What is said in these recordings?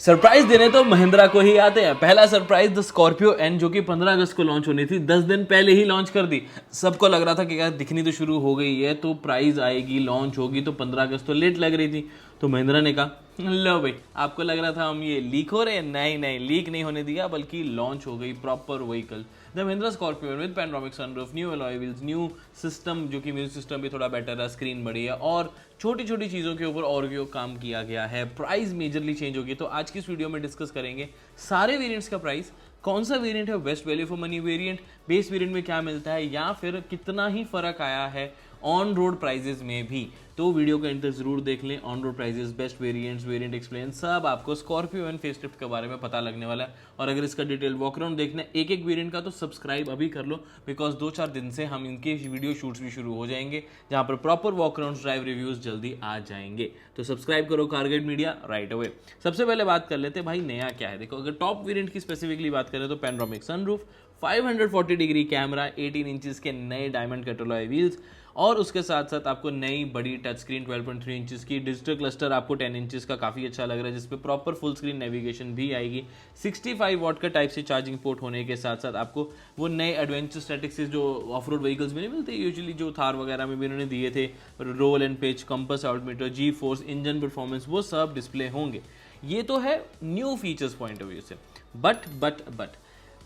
Surprise देने तो महिंद्रा को ही आते हैं। पहला सरप्राइज द स्कॉर्पियो एन, जो कि 15 अगस्त को लॉन्च होनी थी, 10 दिन पहले ही लॉन्च कर दी। सबको लग रहा था कि यार दिखनी तो शुरू हो गई है, तो प्राइस आएगी, लॉन्च होगी, तो 15 अगस्त तो लेट लग रही थी। तो महिंद्रा ने कहा लो भाई, आपको लग रहा था हम ये लीक हो रहे हैं, नहीं नहीं, लीक नहीं होने दिया, बल्कि लॉन्च हो गई proper vehicle the Mahindra Scorpio with panoramic sunroof, new alloy wheels, new system, जो कि म्यूजिक सिस्टम भी थोड़ा बेटर है, स्क्रीन बड़ी है, और छोटी छोटी चीज़ों के ऊपर और भी काम किया गया है। प्राइस मेजरली चेंज होगी। तो आज की इस वीडियो में डिस्कस करेंगे सारे वेरिएंट्स का प्राइस, कौन सा वेरिएंट है best value for money variant, base variant में क्या मिलता है, या फिर कितना ही फर्क आया है ऑन रोड प्राइजेस में भी। तो वीडियो को एंड तक जरूर देख लें। On road prices, best variants, variant explain, सब आपको स्कॉर्पियो एंड फेसलिफ्ट के बारे में पता लगने वाला है। और अगर इसका डिटेल वॉकअराउंड देखना है एक एक वेरिएंट का, तो सब्सक्राइब अभी कर लो, बिकॉज 2-4 दिन से हम इनके वीडियो शूट्स भी शुरू हो जाएंगे, जहां पर प्रॉपर वॉकअराउंड, ड्राइव रिव्यूज जल्दी आ जाएंगे। तो सब्सक्राइब करो कारगेट मीडिया राइट अवे। सबसे पहले बात कर लेते हैं भाई नया क्या है। देखो, अगर टॉप वेरिएंट की स्पेसिफिकली बात करें तो panoramic sunroof, 540 degree camera, 18 inches के नए डायमंड कट अलॉय व्हील्स, और उसके साथ साथ आपको नई बड़ी टच स्क्रीन 12.3 इंचेस की, डिजिटल क्लस्टर आपको 10 इंचेस का काफ़ी अच्छा लग रहा है, जिसपे प्रॉपर फुल स्क्रीन नेविगेशन भी आएगी। 65 वॉट का टाइप से चार्जिंग पोर्ट होने के साथ साथ आपको वो नए एडवेंचर स्टैटिक्स जो ऑफ रोड व्हीकल्स में नहीं मिलते यूजुअली, जो थार वगैरह में भी उन्होंने दिए थे, roll and pitch, compass altimeter, G force, engine performance, वो सब डिस्प्ले होंगे। ये तो है new features point of view से। बट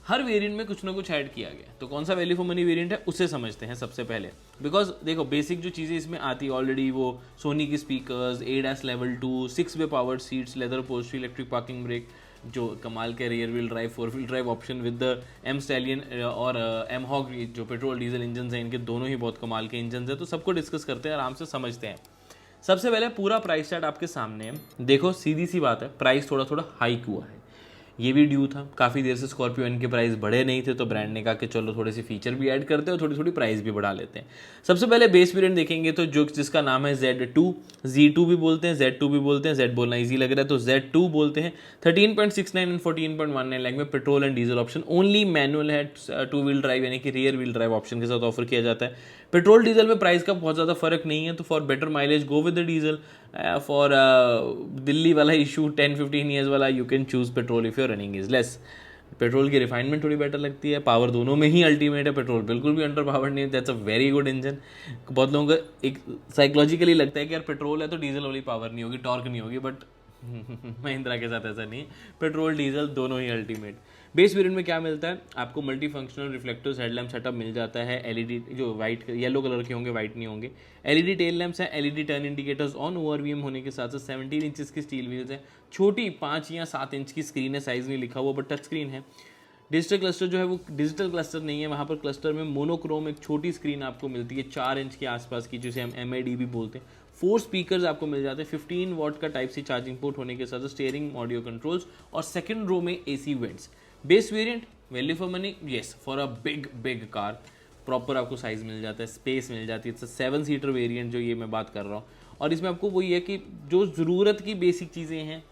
हर वेरिएंट में कुछ ना कुछ ऐड किया गया। तो कौन सा वैल्यू फॉर मनी वेरिएंट है उसे समझते हैं सबसे पहले। बिकॉज देखो, बेसिक जो चीज़ें इसमें आती है ऑलरेडी, वो सोनी की speakers, ADAS level 2, 6 way powered seats, leather upholstery, electric parking brake, जो कमाल के rear wheel drive, 4 wheel drive option with the M Stallion और एम हॉग, जो पेट्रोल डीजल इंजन हैं, इनके दोनों ही बहुत कमाल के इंजन हैं। तो सबको डिस्कस करते हैं, आराम से समझते हैं। सबसे पहले पूरा प्राइस चार्ट आपके सामने है। देखो, सीधी सी बात है, प्राइस थोड़ा थोड़ा हाइक हुआ है। ये भी ड्यू था, काफ़ी देर से स्कॉर्पियो इनके प्राइस बढ़े नहीं थे, तो ब्रांड ने कहा कि चलो थोड़े से फीचर भी ऐड करते हैं और थोड़ी थोड़ी प्राइस भी बढ़ा लेते हैं। सबसे पहले बेस वेरिएंट देखेंगे तो जो जिसका नाम है Z2, Z2 भी बोलते हैं, Z2 भी बोलते हैं, Z बोलना ईजी लग रहा है तो Z2 बोलते हैं। 13.69 एंड 14.19 लाख में petrol and diesel option, only manual है, 2 व्हील ड्राइव यानी कि रियर व्हील ड्राइव ऑप्शन के साथ ऑफर किया जाता है। पेट्रोल डीजल में प्राइस का बहुत ज़्यादा फर्क नहीं है, तो for better mileage go with the diesel. For Delhi वाला इशू 10-15 ईयर्स वाला, you can choose petrol if your running is less. Petrol की रिफाइनमेंट थोड़ी बेटर लगती है, पावर दोनों में ही अल्टीमेट है, पेट्रोल बिल्कुल भी अंडर पावर नहीं है, that's a very good engine. बहुत लोगों को एक साइकोलॉजिकली लगता है कि यार पेट्रोल है तो डीजल वाली पावर नहीं होगी, टॉर्क नहीं होगी, बट महिंद्रा के साथ ऐसा नहीं है, पेट्रोल डीजल दोनों ही अल्टीमेट। बेस वेरिएंट में क्या मिलता है आपको, multi functional reflectors headlamp setup मिल जाता है, LED जो वाइट येलो कलर के होंगे, वाइट नहीं होंगे, LED टेल लैम्प्स हैं, LED turn indicators on ORVM होने के साथ साथ 17 इंचेस की स्टील व्हील्स हैं, छोटी 5 या 7 इंच की स्क्रीन है, साइज नहीं लिखा हुआ बट टच स्क्रीन है। डिजिटल क्लस्टर जो है वो डिजिटल क्लस्टर नहीं है, वहाँ पर क्लस्टर में मोनोक्रोम एक छोटी स्क्रीन आपको मिलती है 4 इंच के आसपास की, जिसे हम MID भी बोलते हैं। 4 स्पीकर्स आपको मिल जाते हैं, 15 वॉट का टाइप सी चार्जिंग पोर्ट होने के साथ स्टीयरिंग ऑडियो कंट्रोल्स, और सेकंड रो में AC vents. Base variant value for money, yes, for a big car, proper आपको साइज मिल जाता है, स्पेस मिल जाती है। इट्स 7 सीटर वेरिएंट जो ये मैं बात कर रहा हूँ, और इसमें आपको वही है कि जो ज़रूरत की बेसिक चीज़ें हैं,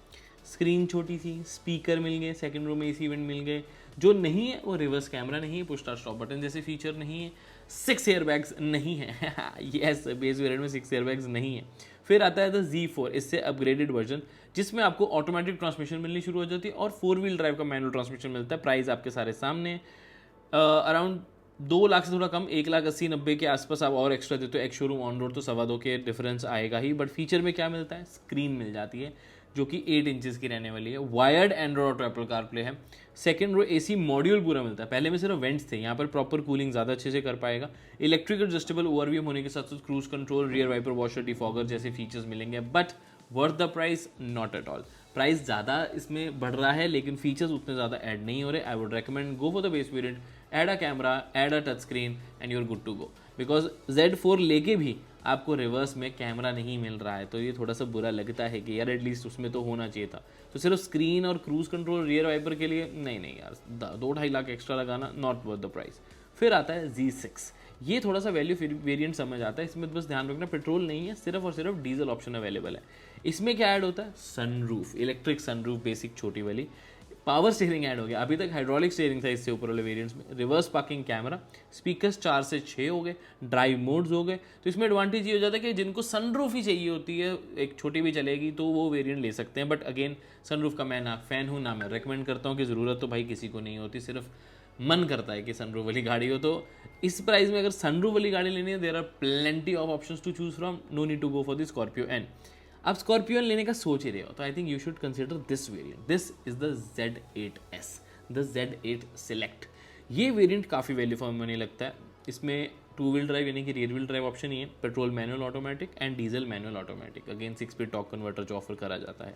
स्क्रीन छोटी सी, स्पीकर मिल गए, सेकंड रो में AC वेंट मिल गए। जो नहीं है वो रिवर्स कैमरा नहीं है, पुश स्टार्ट स्टॉप बटन जैसे फीचर नहीं है, 6 एयरबैग्स नहीं है यस, बेस वेरिएंट में 6 एयरबैग्स नहीं है। फिर आता है द Z4, इससे अपग्रेडेड वर्जन, जिसमें आपको ऑटोमेटिक ट्रांसमिशन मिलनी शुरू हो जाती है और 4 व्हील ड्राइव का मैनुअल ट्रांसमिशन मिलता है। प्राइस आपके सारे सामने है, अराउंड 2 लाख से थोड़ा कम, 1,80,90 के आसपास आप और एक्स्ट्रा देते हो। एक शोरूम ऑन रोड तो 2.25 के डिफरेंस आएगा ही। बट फीचर में क्या मिलता है, स्क्रीन मिल जाती है जो कि 8 इंचेस की रहने वाली है, wired Android auto Apple CarPlay है, सेकंड रो AC मॉड्यूल पूरा मिलता है। पहले में सिर्फ वेंट्स थे, यहाँ पर प्रॉपर कूलिंग ज़्यादा अच्छे से कर पाएगा। इलेक्ट्रिक एडजस्टेबल ORVM होने के साथ साथ cruise control, rear wiper washer, defogger जैसे फीचर्स मिलेंगे। But worth the price, not at all. Price ज़्यादा इसमें बढ़ रहा है लेकिन फीचर्स उतने ज़्यादा ऐड नहीं हो रहे। I would recommend go for the base variant, add a camera, add a touch screen and you are good to go. Because Z4 लेके भी आपको रिवर्स में कैमरा नहीं मिल रहा है, तो ये थोड़ा सा बुरा लगता है कि यार एटलीस्ट उसमें तो होना चाहिए था। तो सिर्फ स्क्रीन और क्रूज कंट्रोल, रियर वाइपर के लिए नहीं यार, 2-2.5 लाख एक्स्ट्रा लगाना नॉट वर्थ द प्राइस। फिर आता है Z6, ये थोड़ा सा वैल्यू वेरिएंट समझ आता है। इसमें बस ध्यान रखना पेट्रोल नहीं है, सिर्फ और सिर्फ डीजल ऑप्शन अवेलेबल है। इसमें क्या ऐड होता है, सनरूफ, इलेक्ट्रिक सनरूफ, बेसिक छोटी वाली, पावर स्टीयरिंग ऐड हो गया, अभी तक हाइड्रोलिक स्टीयरिंग था इससे ऊपर वाले वेरिएंट्स में, रिवर्स पार्किंग कैमरा, स्पीकर्स 4 से 6 हो गए, ड्राइव मोड्स हो गए। तो इसमें एडवांटेज ये हो जाता है कि जिनको सनरूफ ही चाहिए होती है, एक छोटी भी चलेगी, तो वो वेरिएंट ले सकते हैं। बट अगेन सनरूफ का मैं ना फैन हूँ ना मैं रिकमेंड करता हूँ कि ज़रूरत तो भाई किसी को नहीं होती, सिर्फ मन करता है कि सनरूफ वाली गाड़ी हो। तो इस प्राइस में अगर सनरूफ वाली गाड़ी लेनी है, there are plenty of options to choose from, no need to go for the Scorpio N. आप स्कॉर्पियो लेने का सोच ही रहे हो तो I think you should consider this variant. This is the Z8S, the Z8 Select। ये वेरिएंट काफ़ी वैल्यू फॉर मनी लगता है। इसमें 2 व्हील ड्राइव यानी कि रियर व्हील ड्राइव ऑप्शन ही है, petrol manual automatic and diesel manual automatic, again 6 speed torque converter जो ऑफर करा जाता है।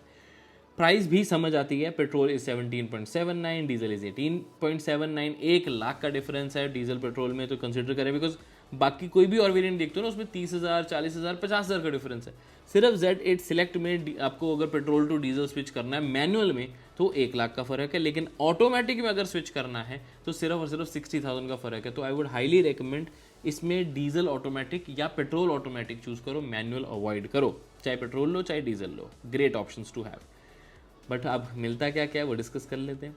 प्राइस भी समझ आती है, petrol is 17.79, diesel is 18.79, 1 lakh का डिफरेंस है डीजल पेट्रोल में, तो कंसिडर करें। बिकॉज बाकी कोई भी और वेरिएंट देखते हो ना, उसमें 30,000, 40,000, 50,000 का डिफरेंस है। सिर्फ Z8 Select में आपको अगर पेट्रोल टू डीजल स्विच करना है मैनुअल में तो 1 लाख का फ़र्क है, लेकिन ऑटोमेटिक में अगर स्विच करना है तो सिर्फ और सिर्फ 60,000 का फ़र्क है। तो आई वुड हाईली रिकमेंड इसमें डीजल ऑटोमेटिक या पेट्रोल ऑटोमेटिक चूज़ करो, मैनुअल अवॉइड करो, चाहे पेट्रोल लो चाहे डीजल लो, great options to have. But अब मिलता क्या क्या है वो डिस्कस कर लेते हैं।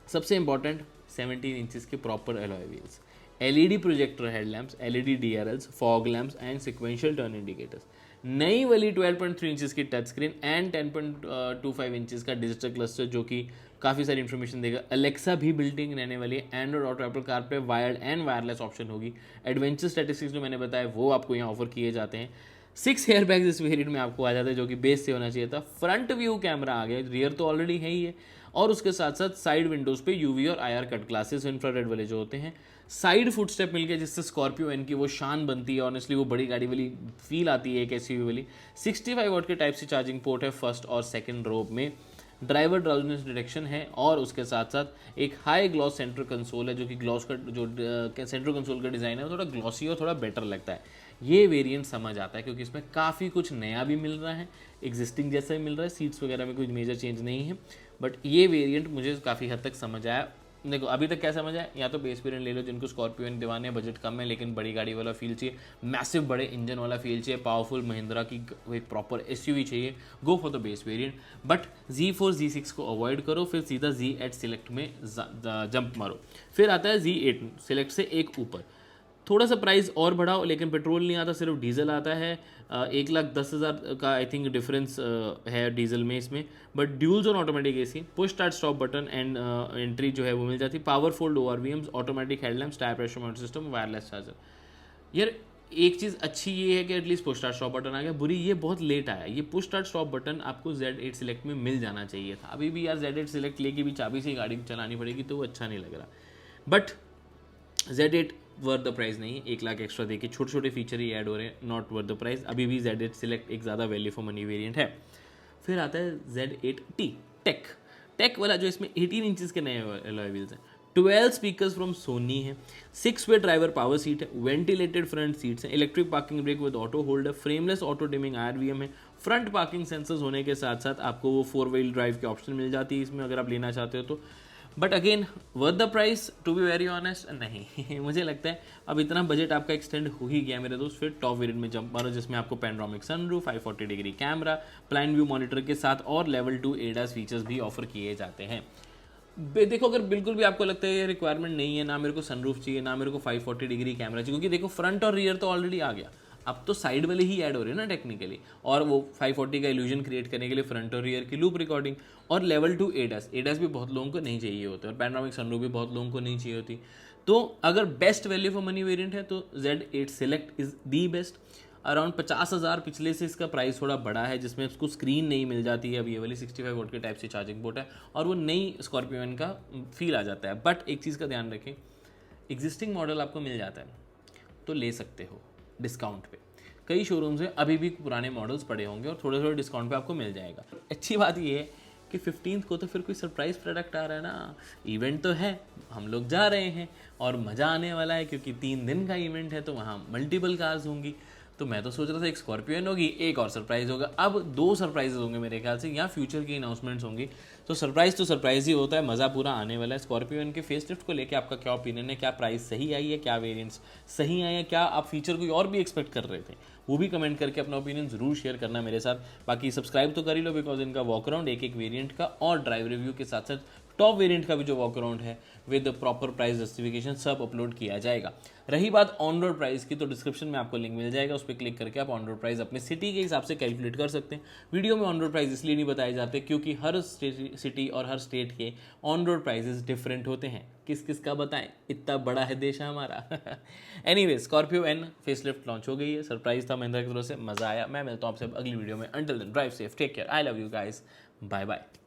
सबसे इंपॉर्टेंट 17 इंचेस के proper alloy wheels, LED projector headlamps, LED DRLs, fog lamps and sequential turn indicators, नई वाली 12.3 इंचेस की टच स्क्रीन एंड 10.25 इंचेस का डिजिटल क्लस्टर जो कि काफ़ी सारी इन्फॉर्मेशन देगा। अलेक्सा भी बिल्डिंग रहने वाली है, Android auto, Apple CarPlay, wired and wireless option होगी। एडवेंचर स्टैटिस्टिक्स जो मैंने बताया वो आपको यहाँ ऑफर किए जाते हैं। 6 एयर बैग्स इस वेरिएंट में आपको आ जाते हैं जो कि बेस से होना चाहिए था। फ्रंट व्यू कैमरा आ गया, रियर तो ऑलरेडी है ही है, और उसके साथ साथ साइड विंडोज़ पे UV और IR कट ग्लासेस इंफ्रारेड वाले जो होते हैं। साइड फुटस्टेप मिल गया जिससे स्कॉर्पियो एन की वो शान बनती है, ऑनेस्टली वो बड़ी गाड़ी वाली फील आती है एक SUV वाली। 65 वॉट के टाइप से चार्जिंग पोर्ट है फर्स्ट और सेकंड रो में, ड्राइवर ड्राउजनेस डिटेक्शन है, और उसके साथ साथ एक हाई ग्लॉस सेंटर कंसोल है जो कि ग्लॉस का जो सेंटर कंसोल का डिज़ाइन है वो थोड़ा ग्लॉसी और थोड़ा बेटर लगता है। ये वेरिएंट समझ आता है क्योंकि इसमें काफ़ी कुछ नया भी मिल रहा है, एग्जिस्टिंग जैसा ही मिल रहा है, सीट्स वगैरह में कोई मेजर चेंज नहीं है। बट ये वेरिएंट मुझे काफ़ी हद तक समझ आया। देखो अभी तक क्या समझ आया, या तो बेस वेरिएंट ले लो जिनको स्कॉर्पियो दीवाने हैं, बजट कम है लेकिन बड़ी गाड़ी वाला फील चाहिए, मैसिव बड़े इंजन वाला फील चाहिए, पावरफुल महिंद्रा की एक प्रॉपर SUV चाहिए, गो for the base variant. But Z4 Z6 को अवॉइड करो, फिर सीधा Z8 Select में जंप मारो। फिर आता है Z8 Select से एक ऊपर, थोड़ा सा प्राइस और बढ़ाओ, लेकिन पेट्रोल नहीं आता, सिर्फ डीजल आता है। 1,10,000 का आई थिंक डिफरेंस है डीजल में इसमें। But dual zone automatic AC, push start stop button and entry जो है वो मिल जाती है, power fold ORVMs, automatic headlamps, tyre pressure monitor system, wireless charger. यार एक चीज़ अच्छी ये है कि at least push start stop button आ गया, बुरी ये बहुत लेट आया। ये पुश स्टार्ट स्टॉप बटन आपको Z8 Select में मिल जाना चाहिए था। अभी भी यार Z8 Select लेके भी चाबी से गाड़ी चलानी पड़ेगी तो वो अच्छा नहीं लग रहा। But Z8 worth the price नहीं है, 1 लाख एक्स्ट्रा देके छोटे छोटे फीचर ही ऐड हो रहे हैं, नॉट वर्थ द प्राइस। अभी भी Z8 Select एक ज़्यादा वैल्यू फॉर मनी वेरिएंट है। फिर आता है Z8T टेक वाला जो इसमें 18 इंचेस के नए अलॉय व्हील्स हैं, 12 स्पीकर्स फ्रॉम सोनी है, 6 वे ड्राइवर पावर सीट है, वेंटिलेटेड फ्रंट सीट्स हैं, electric parking brake with auto hold है, फ्रेमलेस ऑटो डिमिंग IRVM है, फ्रंट पार्किंग सेंसर्स होने के साथ साथ आपको वो 4 व्हील ड्राइव के ऑप्शन मिल जाती है इसमें अगर आप लेना चाहते हो तो। But again worth the price, to be very honest नहीं मुझे लगता है अब इतना बजट आपका एक्सटेंड हो ही गया मेरे दोस्त, फिर टॉप वेरिएंट में जंप मारो जिसमें आपको panoramic sunroof, 540 degree camera, plan view monitor के साथ और लेवल 2 ADAS फीचर्स भी ऑफर किए जाते हैं। देखो अगर बिल्कुल भी आपको लगता है ये रिक्वायरमेंट नहीं है, ना मेरे को सनरूफ चाहिए ना मेरे को 540 डिग्री कैमरा चाहिए, क्योंकि देखो फ्रंट और रियर तो ऑलरेडी आ गया, अब तो साइड वाले ही ऐड हो रहे हैं ना टेक्निकली, और वो 540 का इल्यूजन क्रिएट करने के लिए फ्रंट और रियर की लूप रिकॉर्डिंग और लेवल 2 ADAS भी बहुत लोगों को नहीं चाहिए होते, और पैनोरामिक सनरूफ भी बहुत लोगों को नहीं चाहिए होती। तो अगर best value for money variant है तो Z8 Select is the best. Around 50,000 पिछले से इसका प्राइस थोड़ा बड़ा है, जिसमें उसको स्क्रीन नहीं मिल जाती है, अब ये वाली 65 वोल्ट के टाइप से चार्जिंग पोर्ट है, और वो नई स्कॉर्पियो एन का फील आ जाता है। बट एक चीज़ का ध्यान रखें, एग्जिस्टिंग मॉडल आपको मिल जाता है तो ले सकते हो डिस्काउंट पे, कई शोरूम्स में अभी भी पुराने मॉडल्स पड़े होंगे और थोड़े थोड़े डिस्काउंट पे आपको मिल जाएगा। अच्छी बात ये है कि 15th को तो फिर कोई सरप्राइज प्रोडक्ट आ रहा है ना, इवेंट तो है, हम लोग जा रहे हैं और मज़ा आने वाला है, क्योंकि 3 दिन का इवेंट है तो वहाँ मल्टीपल कार्स होंगी। तो मैं तो सोच रहा था एक स्कॉर्पियन होगी, एक और सरप्राइज होगा, अब 2 सरप्राइजेज होंगे मेरे ख्याल से, या फ्यूचर की अनाउंसमेंट्स होंगी। तो सरप्राइज ही होता है, मज़ा पूरा आने वाला है। स्कॉर्पियन के फेसलिफ्ट को लेकर आपका क्या ओपिनियन है, क्या प्राइस सही आई है, क्या वेरिएंट्स सही आए हैं, क्या आप फीचर कोई और भी एक्सपेक्ट कर रहे थे, वो भी कमेंट करके अपना ओपिनियन जरूर शेयर करना मेरे साथ। बाकी सब्सक्राइब तो कर ही लो, बिकॉज इनका वॉक अराउंड एक वेरिएंट का और ड्राइव रिव्यू के साथ साथ टॉप वेरिएंट का भी जो वॉक अराउंड है विद प्रॉपर प्राइस जस्टिफिकेशन सब अपलोड किया जाएगा। रही बात ऑन रोड प्राइस की, तो डिस्क्रिप्शन में आपको लिंक मिल जाएगा, उस पर क्लिक करके आप ऑन रोड प्राइस अपने सिटी के हिसाब से कैलकुलेट कर सकते हैं। वीडियो में ऑन रोड प्राइस इसलिए नहीं बताए जाते क्योंकि हर सिटी और हर स्टेट के ऑन रोड प्राइसेस डिफरेंट होते हैं। किस किस का बताएं, इतना बड़ा है देश है हमारा। Anyway, Scorpio N facelift launch हो गई है, सरप्राइज था महिंद्रा की तरफ से, मजा आया। मैं मिलता हूँ आपसे अगली वीडियो में। Until then drive safe, take care, I love you guys, bye bye.